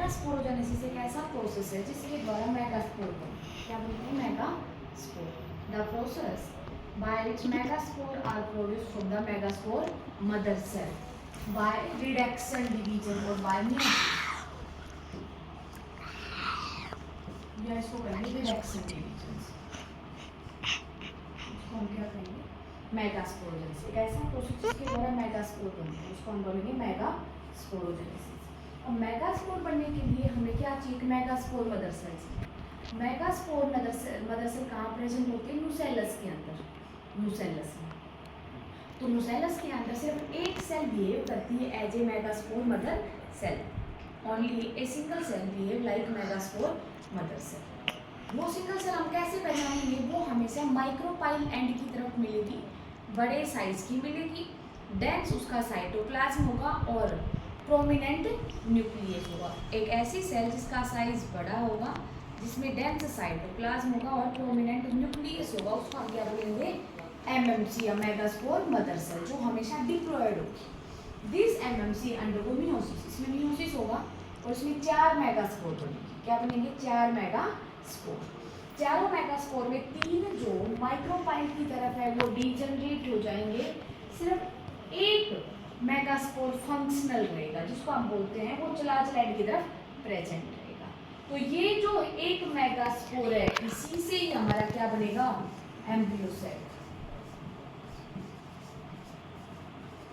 Megasporogenesis एक ऐसा process है जिसके द्वारा मेगास्पोर बनते हैं। क्या बोलते हैं? Megaspore. The process by which megaspore are produced from the megaspore mother cell by reduction division और बाय मियोसिस। या इसको कहेंगे रिडक्शन डिवीजन। इसको हम क्या कहेंगे? मेगास्पोरोजेनेसिस। एक ऐसा प्रोसेस जिसके द्वारा मेगास्पोर बनते हैं, उसको हम बोलेंगे मेगास्पोरोजेनेसिस। अब मेगास्पोर बनने के लिए हमें क्या चाहिए? Megaspore mother cells. Megaspore mother cell कहाँ प्रेजेंट होती है? न्यूसेलस के अंदर। न्यूसेलस में। तो न्यूसेलस के अंदर सिर्फ एक सेल बिहेव करती है as a megaspore mother cell. Only a single cell behave like megaspore mother cell. वो सिंगल सेल हम कैसे पहचानेंगे? वो हमेशा माइक्रोपाइल एंड की तरफ मिलेगी, बड़े साइज की मिलेगी, डेंस उसका साइटोप्लाज्म होगा और प्रोमिनेंट न्यूक्लियस होगा। एक ऐसी सेल जिसका साइज बड़ा होगा, जिसमें डेंस साइटोप्लाज्म होगा और प्रोमिनेंट न्यूक्लियस होगा, उसको हम क्या बोलेंगे? एमएमसी या मेगास्पोर मदर सेल, जो हमेशा डिप्लॉयड होगी। This MMC undergo meiosis. इसमें मियोसिस होगा और इसमें 4 मेगास्पोर बनेंगे। क्या बनेंगे? 4 मेगास्पोर। चारों मेगास्पोर में 3 जो माइक्रोपाइल की तरफ है वो डीजनरेट हो जाएंगे। सिर्फ एक मेगास्पोर फंक्शनल रहेगा, जिसको हम बोलते हैं वो चलाचल एंड की तरफ प्रेजेंट रहेगा। तो ये जो एक मेगास्पोर है, इसी से ही हमारा क्या बनेगा? Embryo cell.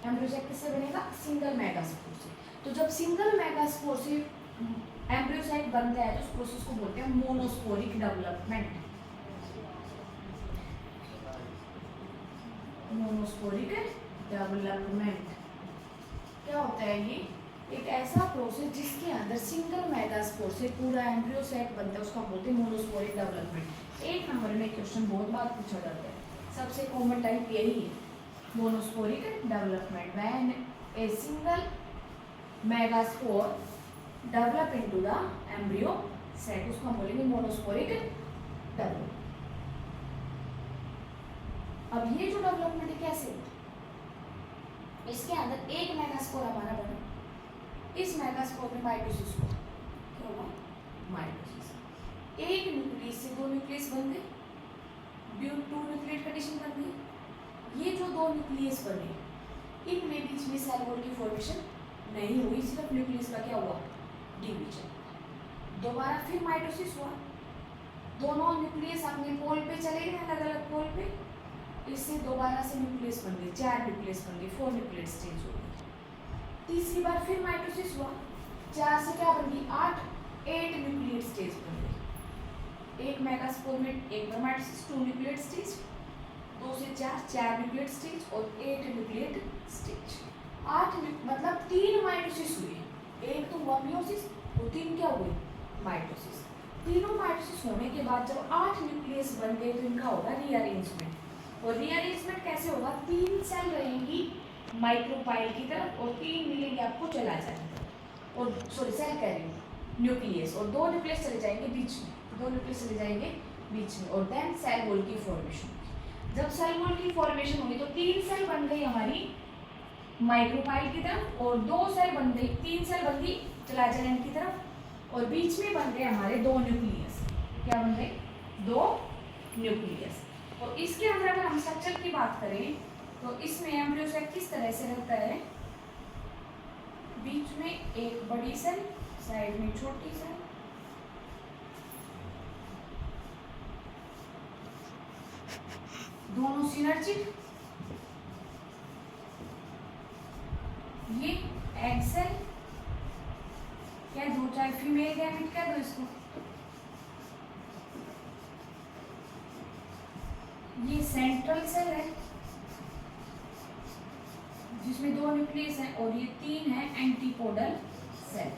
एम्ब्रियो सेल किससे बनेगा? सिंगल मेगास्पोर से। तो जब सिंगल मेगास्पोर से एम्ब्रियो सेल बनता है तो उस प्रोसेस को बोलते हैं मोनोस्पोरिक डेवलपमेंट। मोनोस्पोरिक डेवलपमेंट क्या होता है? ये एक ऐसा प्रोसेस जिसके अंदर सिंगल मेगास्पोर से पूरा एम्ब्रियो सेट बनता है, उसको हम बोलते हैं मोनोस्पोरिक डेवलपमेंट। एक नंबर में क्वेश्चन बहुत बार पूछा जाता है, सबसे कॉमन टाइप यही है, monosporic development. When a single megaspore develop into the embryo set, उसको हम बोलेंगे मोनोस्पोरिक डेवलपमेंट। अब ये जो डेवलपमेंट है कैसे होता है? इसके अंदर एक मेगास्पोर हमारा बना, इस मेगास्पोर में माइटोसिस हुआ। क्या हुआ? माइटोसिस। एक न्यूक्लियस से 2 न्यूक्लियस बन गए, 2 न्यूक्लियेट कंडीशन बन गई। ये जो 2 न्यूक्लियस बने, इनमें बीच में सेल वॉल की फॉर्मेशन नहीं हुई, सिर्फ न्यूक्लियस का क्या हुआ? डिवीजन। दोबारा फिर माइटोसिस हुआ, दोनों न्यूक्लियस अपने पोल पे चले गए, अलग अलग पोल पे। इससे दोबारा से न्यूक्लियस बन गई, 4 न्यूक्लियस बन गई, 4 न्यूक्लियस स्टेज हो गई। तीसरी बार फिर माइटोसिस हुआ, 4 से क्या बन गई? 8 न्यूक्लियेट स्टेज बन गई। एक मेगास्पोर में एक बार माइटोसिस, 2 न्यूक्लियेट स्टेज, 2 से 4 न्यूक्लियेट स्टेज और 8 न्यूक्लियेट स्टेज। 8 मतलब 3 माइटोसिस हुए, एक तो हुआ मियोसिस और 3 क्या हुए? माइटोसिस। तीनों माइटोसिस होने के बाद जब 8 न्यूक्लियस बन गए तो इनका होगा रीअरेंजमेंट। और रीअरेंजमेंट कैसे होगा? 3 सेल रहेंगी माइक्रोपाइल की तरफ और 3 मिलेंगे आपको चलाचल की तरफ, और सॉरी सेल कह रही हूँ, न्यूक्लियस, और 2 न्यूक्लियस चले जाएंगे बीच में, 2 न्यूक्लियस चले जाएंगे बीच में, और देन सेल वॉल की फॉर्मेशन। जब सेल वॉल की फॉर्मेशन होगी तो 3 सेल बन गई हमारी माइक्रोपाइल की तरफ और 2 सेल बन गई, 3 सेल बन गई चलाचल एंड की तरफ, और बीच में बन गए हमारे 2 न्यूक्लियस। क्या बन गए? 2 न्यूक्लियस। और इसके अंदर अगर हम स्ट्रक्चर की बात करें तो इसमें एम्ब्रियो सेल किस तरह से रहता है? बीच में एक बड़ी सेल, साइड में छोटी सेल, दोनों सिनर्जिक। ये एग सेल, क्या दो, चाहे फीमेल गैमेट कह दो इसको। ये सेंट्रल सेल है जिसमें 2 न्यूक्लियस हैं, और ये 3 है एंटीपोडल सेल।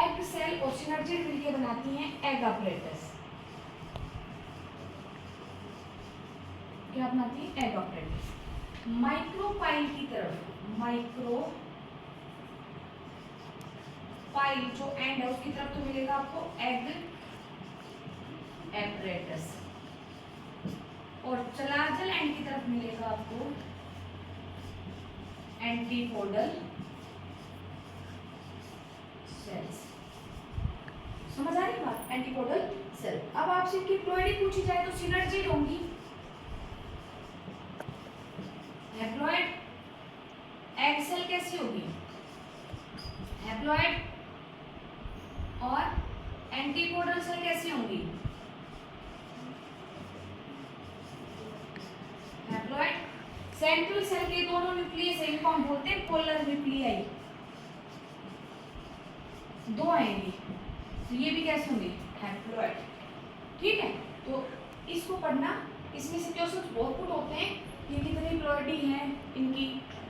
एग सेल और सिनर्जिड मिलकर बनाती हैं एग apparatus। क्या बनाती है? Egg apparatus। माइक्रोपाइल की तरफ, माइक्रोपाइल जो एंड है उसकी तरफ तो मिलेगा आपको एग apparatus, और चलाचल एंड की तरफ मिलेगा आपको एंटीपोडल सेल्स। समझ आ रही बात? Antipodal cell. अब आपसे इनकी प्लॉइडी पूछी जाए तो सिनर्जी होंगी। हैप्लॉइड एग सेल कैसी होगी? हैप्लॉइड। और एंटीपोडल सेल कैसी होंगी? हैप्लॉइड। सेंट्रल सेल के दोनों न्यूक्लियस है, इनको हम बोलते हैं पोलर न्यूक्लियाई। दो आएंगे तो ये भी कैसे होंगे? हैप्लॉइड। ठीक है, तो इसको पढ़ना। इसमें से क्वेश्चंस बहुत पुट होते हैं, ये कितनी प्लॉइडी हैं इनकी,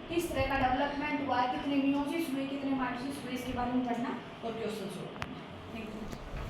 किस तरह का डेवलपमेंट हुआ, कितने मियोसिस हुए, कितने माइटोसिस हुए, इसके बारे में पढ़ना और क्वेश्चंस होगा।